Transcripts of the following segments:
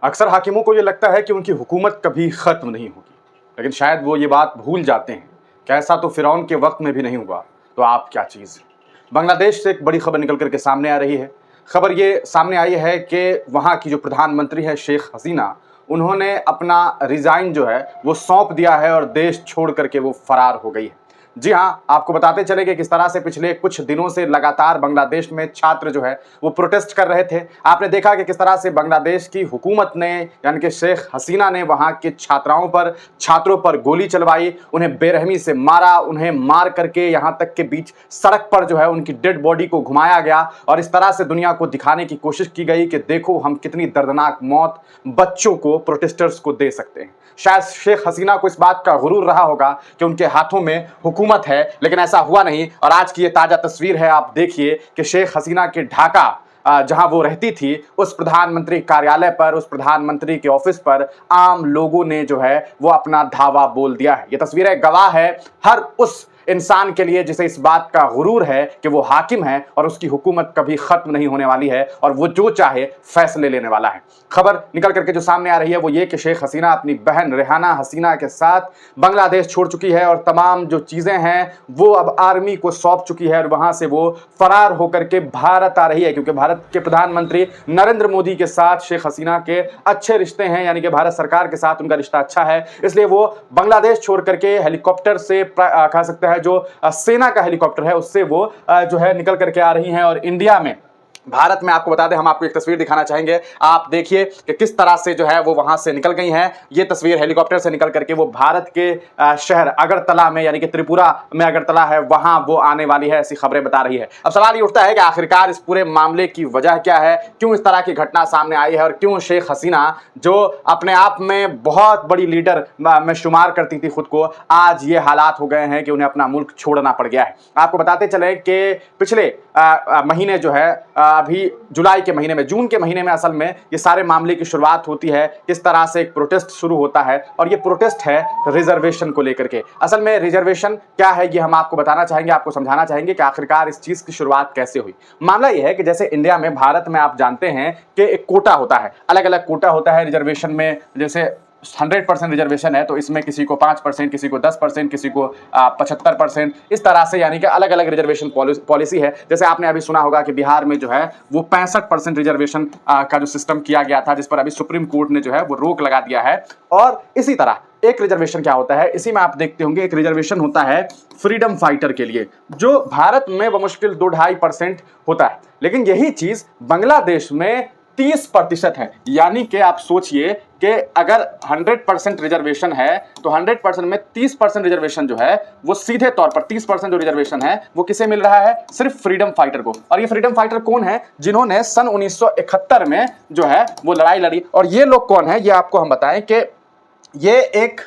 अक्सर हाकिमों को ये लगता है कि उनकी हुकूमत कभी ख़त्म नहीं होगी, लेकिन शायद वो ये बात भूल जाते हैं कि ऐसा तो फ़िरौन के वक्त में भी नहीं हुआ, तो आप क्या चीज़। बांग्लादेश से एक बड़ी खबर निकल करके सामने आ रही है। खबर ये सामने आई है कि वहाँ की जो प्रधानमंत्री है शेख हसीना, उन्होंने अपना रिज़ाइन जो है वो सौंप दिया है और देश छोड़ करके वो फ़रार हो गई है। जी हाँ, आपको बताते चले कि किस तरह से पिछले कुछ दिनों से लगातार बांग्लादेश में छात्र जो है वो प्रोटेस्ट कर रहे थे। आपने देखा कि किस तरह से बांग्लादेश की हुकूमत ने यानी कि शेख हसीना ने वहाँ के छात्रों पर गोली चलवाई, उन्हें बेरहमी से मारा, उन्हें मार करके यहाँ तक के बीच सड़क पर जो है उनकी डेड बॉडी को घुमाया गया और इस तरह से दुनिया को दिखाने की कोशिश की गई कि देखो हम कितनी दर्दनाक मौत बच्चों को, प्रोटेस्टर्स को दे सकते हैं। शायद शेख हसीना को इस बात का गुरूर रहा होगा कि उनके हाथों में हुकूमत है, लेकिन ऐसा हुआ नहीं। और आज की ये ताजा तस्वीर है, आप देखिए कि शेख हसीना के ढाका जहां वो रहती थी, उस प्रधानमंत्री कार्यालय पर, उस प्रधानमंत्री के ऑफिस पर आम लोगों ने जो है वो अपना धावा बोल दिया है। ये तस्वीरें गवाह है हर उस इंसान के लिए जिसे इस बात का गुरूर है कि वो हाकिम है और उसकी हुकूमत कभी खत्म नहीं होने वाली है और वो जो चाहे फैसले लेने वाला है। खबर निकल करके जो सामने आ रही है वो ये कि शेख हसीना अपनी बहन रेहाना हसीना के साथ बांग्लादेश छोड़ चुकी है और तमाम जो चीजें हैं वो अब आर्मी को सौंप चुकी है और वहां से वो फरार होकर के भारत आ रही है, क्योंकि भारत के प्रधानमंत्री नरेंद्र मोदी के साथ शेख हसीना के अच्छे रिश्ते हैं, यानी कि भारत सरकार के साथ उनका रिश्ता अच्छा है। इसलिए वो बांग्लादेश छोड़ करके हेलीकॉप्टर से कह सकते हैं जो सेना का हेलीकॉप्टर है उससे वो जो है निकल करके आ रही हैं और इंडिया में, भारत में आपको बता दें, हम आपको एक तस्वीर दिखाना चाहेंगे। आप देखिए कि किस तरह से जो है वो वहां से निकल गई हैं। ये तस्वीर हेलीकॉप्टर से निकल करके वो भारत के शहर अगरतला में, यानी कि त्रिपुरा में अगरतला है, वहां वो आने वाली है, ऐसी खबरें बता रही है। अब सवाल ये उठता है कि आखिरकार इस पूरे मामले की वजह क्या है, क्यों इस तरह की घटना सामने आई है और क्यों शेख हसीना, जो अपने आप में बहुत बड़ी लीडर में शुमार करती थी खुद को, आज ये हालात हो गए हैं कि उन्हें अपना मुल्क छोड़ना पड़ गया है। आपको बताते चले कि पिछले महीने जो है अभी जुलाई के महीने में, जून के महीने में असल में ये सारे मामले की शुरुआत होती है। किस तरह से एक प्रोटेस्ट शुरू होता है और ये प्रोटेस्ट है रिजर्वेशन को लेकर के। असल में रिजर्वेशन क्या है ये हम आपको बताना चाहेंगे, आपको समझाना चाहेंगे कि आखिरकार इस चीज की शुरुआत कैसे हुई। मामला ये है कि जैसे इंडिया में, भारत में आप जानते हैं कि एक कोटा होता है, अलग अलग कोटा होता है रिजर्वेशन में। जैसे 100% रिजर्वेशन है तो इसमें किसी को 5%, किसी को 10%, किसी को 75%, इस तरह से, यानी कि अलग अलग रिजर्वेशन पॉलिसी है। जैसे आपने अभी सुना होगा कि बिहार में जो है वो 65% रिजर्वेशन का जो सिस्टम किया गया था, जिस पर अभी सुप्रीम कोर्ट ने जो है वो रोक लगा दिया है। और इसी तरह एक रिजर्वेशन क्या होता है, इसी में आप देखते होंगे एक रिजर्वेशन होता है फ्रीडम फाइटर के लिए, जो भारत में बमुश्किल 2-2.5% होता है, लेकिन यही चीज बांग्लादेश में 30% है। यानी कि आप सोचिए कि अगर 100% रिजर्वेशन है तो 100% में 30% रिजर्वेशन जो है वो सीधे तौर पर 30% जो रिजर्वेशन है वो किसे मिल रहा है, सिर्फ फ्रीडम फाइटर को। और ये फ्रीडम फाइटर कौन है, जिन्होंने सन 1971 में जो है वो लड़ाई लड़ी। और ये लोग कौन है, ये आपको हम बताएं कि ये एक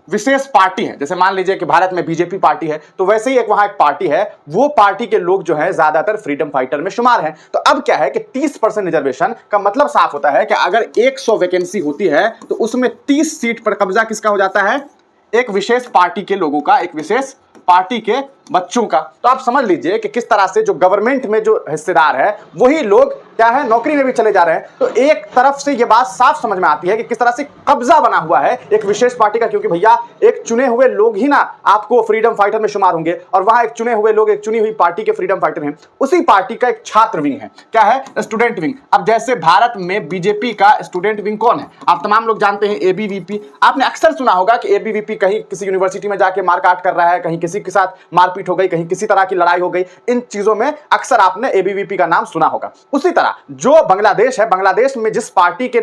विशेष पार्टी है। जैसे मान लीजिए कि भारत में बीजेपी पार्टी है, तो वैसे ही एक वहां एक पार्टी है, वो पार्टी के लोग जो है ज्यादातर फ्रीडम फाइटर में शुमार हैं। तो अब क्या है कि 30% रिजर्वेशन का मतलब साफ होता है कि अगर 100 वैकेंसी होती है तो उसमें 30 सीट पर कब्जा किसका हो जाता है, एक विशेष पार्टी के लोगों का, एक विशेष पार्टी के बच्चों का। तो आप समझ लीजिए कि किस तरह से जो गवर्नमेंट में जो हिस्सेदार है वही लोग क्या है, नौकरी में भी चले जा रहे हैं। तो एक तरफ से ये बात साफ समझ में आती है कि किस तरह से कब्जा बना हुआ है एक विशेष पार्टी का, क्योंकि भैया एक चुने हुए लोग ही ना आपको फ्रीडम फाइटर में शुमार होंगे और वहां एक चुने हुए लोग एक चुनी हुई पार्टी के फ्रीडम फाइटर हैं। उसी पार्टी का एक छात्र विंग है, क्या है, स्टूडेंट विंग। अब जैसे भारत में बीजेपी का स्टूडेंट विंग कौन है, आप तमाम लोग जानते हैं, एबीवीपी। आपने अक्सर सुना होगा कि एबीवीपी कहीं किसी यूनिवर्सिटी में जाके मारकाट कर रहा है, कहीं किसी के साथ मारपीट हो गई, कहीं किसी तरह की लड़ाई हो गई। इन चीजों में अक्सर आपने एबीवीपी का नाम सुना होगा। उसी तरह जो बांग्लादेश है, बांग्लादेश में जिस पार्टी के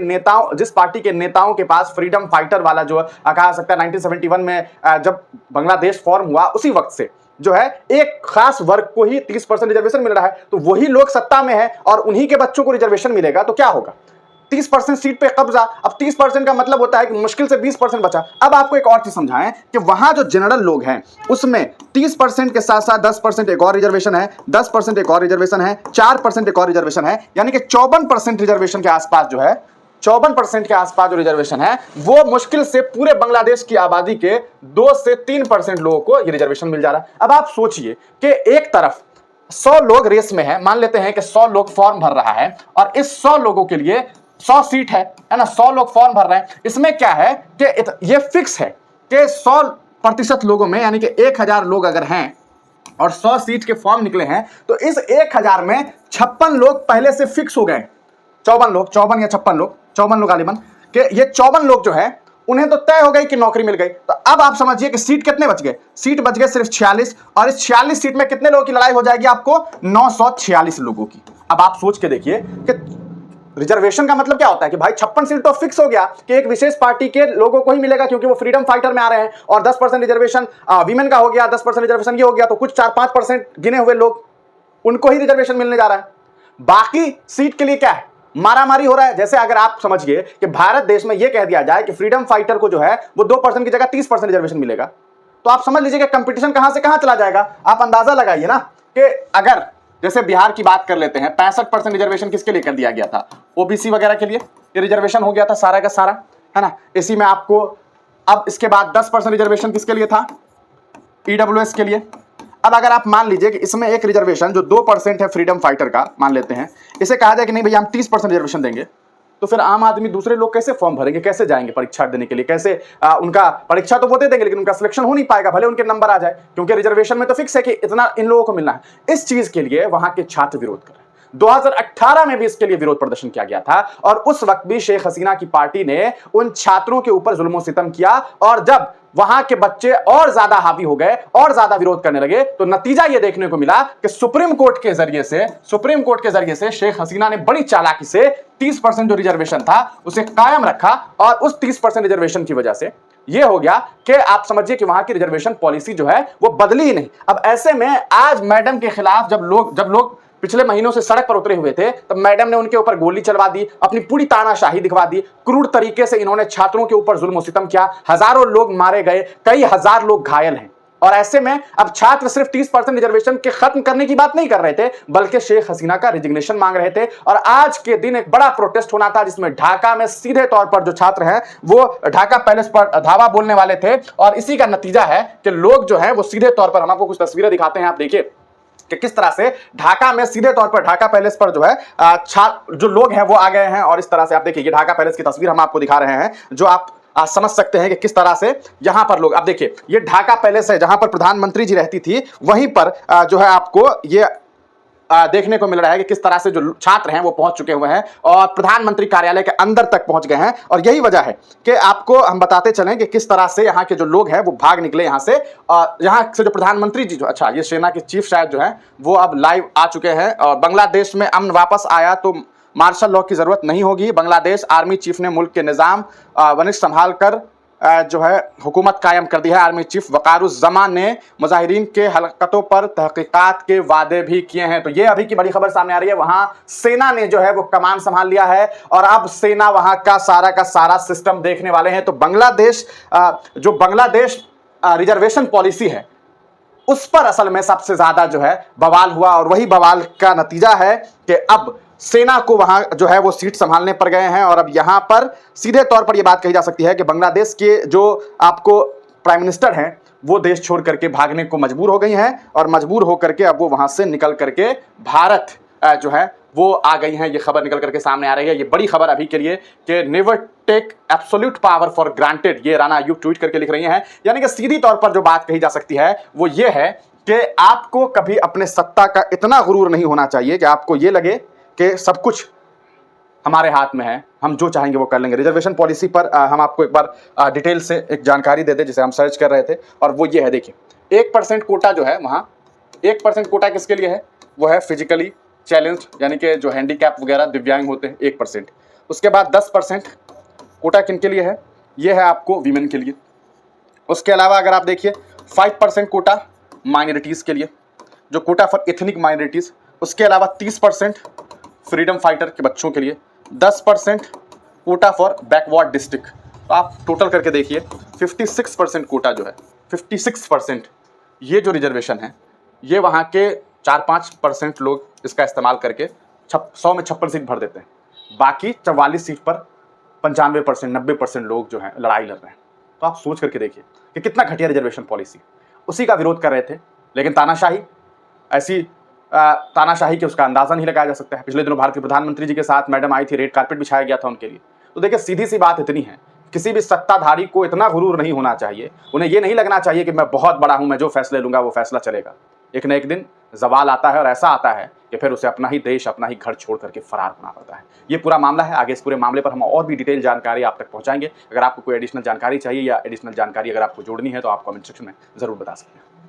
नेताओं के पास फ्रीडम फाइटर वाला जो कहा सकता है 1971 में जब बांग्लादेश फॉर्म हुआ, उसी वक्त से जो है एक खास वर्ग को ही 30% रिजर्वेशन मिल रहा है। तो वही लोग सत्ता में है और उन्हीं के बच्चों को रिजर्वेशन मिलेगा, तो क्या होगा, 30% सीट पे कब्जा। अब 30% का मतलब होता है कि मुश्किल से 20% बचा। अब आपको एक और चीज समझाएं कि वहां जो जनरल लोग हैं उसमें 30% के साथ साथ 10% एक और रिजर्वेशन है, 10% एक और रिजर्वेशन है, 4% एक और रिजर्वेशन है, यानी कि 54% रिजर्वेशन के आसपास जो है, 54% के आसपास जो रिजर्वेशन है वो मुश्किल से पूरे बांग्लादेश की आबादी के 2 से 3% लोगों को ये रिजर्वेशन मिल जा रहा है। अब आप सोचिए कि एक तरफ 100 लोग रेस में हैं, मान लेते हैं कि 100 लोग फॉर्म भर रहा है और इस 100 लोगों के लिए 100 सीट है ना, 100 लोग फॉर्म भर रहे हैं। इसमें क्या है कि ये फिक्स है कि 100% लोगों में, यानी कि 1000 लोग अगर हैं और 100 सीट के फॉर्म निकले हैं, तो इस 1000 में 56 लोग पहले से फिक्स हो गए। 54 या 56 लोग, 54 लोग गालिबन, कि ये 54 लोग जो है उन्हें तो तय हो गई कि नौकरी मिल गई। तो अब आप समझिए कि सीट कितने बच गए, सीट बच गए सिर्फ 46, और इस 46 सीट में कितने लोगों की लड़ाई हो जाएगी आपको, 946 लोगों की। अब आप सोच के देखिए कि रिजर्वेशन का मतलब क्या होता है कि भाई 56 सीट तो फिक्स हो गया कि एक विशेष पार्टी के लोगों को ही मिलेगा क्योंकि वो फ्रीडम फाइटर में आ रहे हैं, और 10% रिजर्वेशन वीमेन का हो गया, 10% रिजर्वेशन ये हो गया, तो कुछ 4-5% गिने हुए लोग उनको ही रिजर्वेशन मिलने जा रहा है। बाकी सीट के लिए क्या है, मारामारी हो रहा है। जैसे अगर आप समझिए कि भारत देश में यह कह दिया जाए कि फ्रीडम फाइटर को जो है वो 2% की जगह 30% रिजर्वेशन मिलेगा, तो आप समझ लीजिए कि कंपटीशन कहां से कहां चला जाएगा। आप अंदाजा लगाइए ना कि अगर जैसे बिहार की बात कर लेते हैं, 65% रिजर्वेशन किसके लिए कर दिया गया था, ओबीसी वगैरह के लिए ये रिजर्वेशन हो गया था सारा का सारा, है ना। इसी में आपको अब इसके बाद 10% रिजर्वेशन किसके लिए था, ईडब्ल्यूएस के लिए। अब अगर आप मान लीजिए कि इसमें एक रिजर्वेशन जो 2% है फ्रीडम फाइटर का, मान लेते हैं, इसे कहा जाए कि नहीं भैया हम 30% रिजर्वेशन देंगे, तो फिर आम आदमी दूसरे लोग कैसे फॉर्म भरेंगे, कैसे जाएंगे परीक्षा देने के लिए, कैसे उनका परीक्षा तो वो दे देंगे लेकिन उनका सिलेक्शन हो नहीं पाएगा, भले उनके नंबर आ जाए, क्योंकि रिजर्वेशन में तो फिक्स है कि इतना इन लोगों को मिलना है। इस चीज के लिए वहां के छात्र विरोध कर रहे हैं। 2018 में भी इसके लिए विरोध प्रदर्शन किया गया था, और उस वक्त भी शेख हसीना की पार्टी ने उन छात्रों के ऊपर जुल्म सितम किया, और जब वहां के बच्चे और ज्यादा हावी हो गए और ज्यादा विरोध करने लगे, तो नतीजा यह देखने को मिला कि सुप्रीम कोर्ट के जरिए से शेख हसीना ने बड़ी चालाकी से 30% जो रिजर्वेशन था उसे कायम रखा, और उस 30% रिजर्वेशन की वजह से यह हो गया कि आप समझिए कि वहां की रिजर्वेशन पॉलिसी जो है वो बदली ही नहीं। अब ऐसे में आज मैडम के खिलाफ जब लोग पिछले महीनों से सड़क पर उतरे हुए थे, तब मैडम ने उनके ऊपर गोली चलवा दी, अपनी पूरी तानाशाही दिखवा दी, क्रूर तरीके से इन्होंने छात्रों के ऊपर जुल्म सितम किया, हजारों लोग मारे गए, कई हजार लोग घायल हैं। और ऐसे में अब छात्र सिर्फ 30% रिजर्वेशन के खत्म करने की बात नहीं कर रहे थे, बल्कि शेख हसीना का रिजिग्नेशन मांग रहे थे। और आज के दिन एक बड़ा प्रोटेस्ट होना था, जिसमें ढाका में सीधे तौर पर जो छात्र हैं वो ढाका पैलेस पर धावा बोलने वाले थे, और इसी का नतीजा है कि लोग जो है वो सीधे तौर पर, हम आपको कुछ तस्वीरें दिखाते हैं, आप देखिए कि किस तरह से ढाका में सीधे तौर पर ढाका पैलेस पर जो है जो लोग हैं वो आ गए हैं। और इस तरह से आप देखिए, ये ढाका पैलेस की तस्वीर हम आपको दिखा रहे हैं, जो आप समझ सकते हैं कि किस तरह से यहां पर लोग, आप देखिए ये ढाका पैलेस है जहां पर प्रधानमंत्री जी रहती थी, वहीं पर जो है आपको ये देखने को मिल रहा है कि किस तरह से जो छात्र हैं वो पहुंच चुके हुए हैं और प्रधानमंत्री कार्यालय के अंदर तक पहुंच गए हैं। और यही वजह है कि आपको हम बताते चलें कि किस तरह से यहाँ के जो लोग हैं वो भाग निकले यहाँ से, और यहाँ से जो प्रधानमंत्री जी, जो अच्छा ये सेना के चीफ शायद जो है वो अब लाइव आ चुके हैं। और बांग्लादेश में अमन वापस आया तो मार्शल लॉ की जरूरत नहीं होगी। बांग्लादेश आर्मी चीफ ने मुल्क के निज़ाम वनिश संभाल कर जो है हुकूमत कायम कर दी है। आर्मी चीफ वकारुज़्ज़मान ने मुजाहिरीन के हरकतों पर तहकीकात के वादे भी किए हैं। तो ये अभी की बड़ी खबर सामने आ रही है, वहां सेना ने जो है वो कमान संभाल लिया है, और अब सेना वहां का सारा सिस्टम देखने वाले हैं। तो बांग्लादेश जो बांग्लादेश रिजर्वेशन पॉलिसी है उस पर असल में सबसे ज्यादा जो है बवाल हुआ, और वही बवाल का नतीजा है कि अब सेना को वहां जो है वो सीट संभालने पर गए हैं। और अब यहां पर सीधे तौर पर यह बात कही जा सकती है कि बांग्लादेश के जो आपको प्राइम मिनिस्टर हैं वो देश छोड़ करके भागने को मजबूर हो गई हैं, और मजबूर होकर के अब वो वहां से निकल करके भारत जो है वो आ गई हैं। ये खबर निकल करके सामने आ रही है, ये बड़ी खबर अभी के लिए कि never take absolute power for granted, ये राणा अय्यूब ट्वीट करके लिख रही हैं। यानी कि सीधी तौर पर जो बात कही जा सकती है वो ये है कि आपको कभी अपने सत्ता का इतना गुरूर नहीं होना चाहिए कि आपको ये लगे कि सब कुछ हमारे हाथ में है, हम जो चाहेंगे वो कर लेंगे। रिजर्वेशन पॉलिसी पर हम आपको एक बार डिटेल से एक जानकारी दे दें जिसे हम सर्च कर रहे थे, और वो ये है, देखिए 1% कोटा जो है वहाँ, 1% कोटा किसके लिए है, वो है फिजिकली चैलेंज्ड, यानी कि जो हैंडीकैप वगैरह दिव्यांग होते हैं 1%। उसके बाद 10% कोटा किन के लिए है, ये है आपको वीमेन के लिए। उसके अलावा अगर आप देखिए 5% कोटा माइनॉरिटीज़ के लिए, जो कोटा फॉर एथनिक माइनॉरिटीज़। उसके अलावा 30% फ्रीडम फाइटर के बच्चों के लिए, 10% कोटा फॉर बैकवर्ड डिस्ट्रिक्ट। तो आप टोटल करके देखिए 56% कोटा जो है, 56% ये जो रिजर्वेशन है ये वहाँ के 4-5% लोग इसका इस्तेमाल करके 100 में 56 सीट भर देते हैं। बाकी 44 सीट पर 95%, 90% लोग जो हैं लड़ाई लड़ रहे हैं। तो आप सोच करके देखिए कि कितना घटिया रिजर्वेशन पॉलिसी। उसी का विरोध कर रहे थे, लेकिन तानाशाही ऐसी तानाशाही के उसका अंदाजा नहीं लगाया जा सकता है। पिछले दिनों भारत के प्रधानमंत्री जी के साथ मैडम आई थी, रेड कार्पेट बिछाया गया था उनके लिए। तो देखिए सीधी सी बात इतनी है, किसी भी सत्ताधारी को इतना गुरूर नहीं होना चाहिए, उन्हें ये नहीं लगना चाहिए कि मैं बहुत बड़ा हूं, मैं जो फैसले लूंगा वो फैसला चलेगा। एक न एक दिन जवाल आता है और ऐसा आता है कि फिर उसे अपना ही देश, अपना ही घर छोड़ करके फरार होना पड़ता है। ये पूरा मामला है। आगे इस पूरे मामले पर हम और भी डिटेल जानकारी आप तक पहुंचाएंगे। अगर आपको कोई एडिशनल जानकारी चाहिए या एडिशनल जानकारी अगर आपको जोड़नी है तो आप कमेंट सेक्शन में जरूर बता सकते हैं।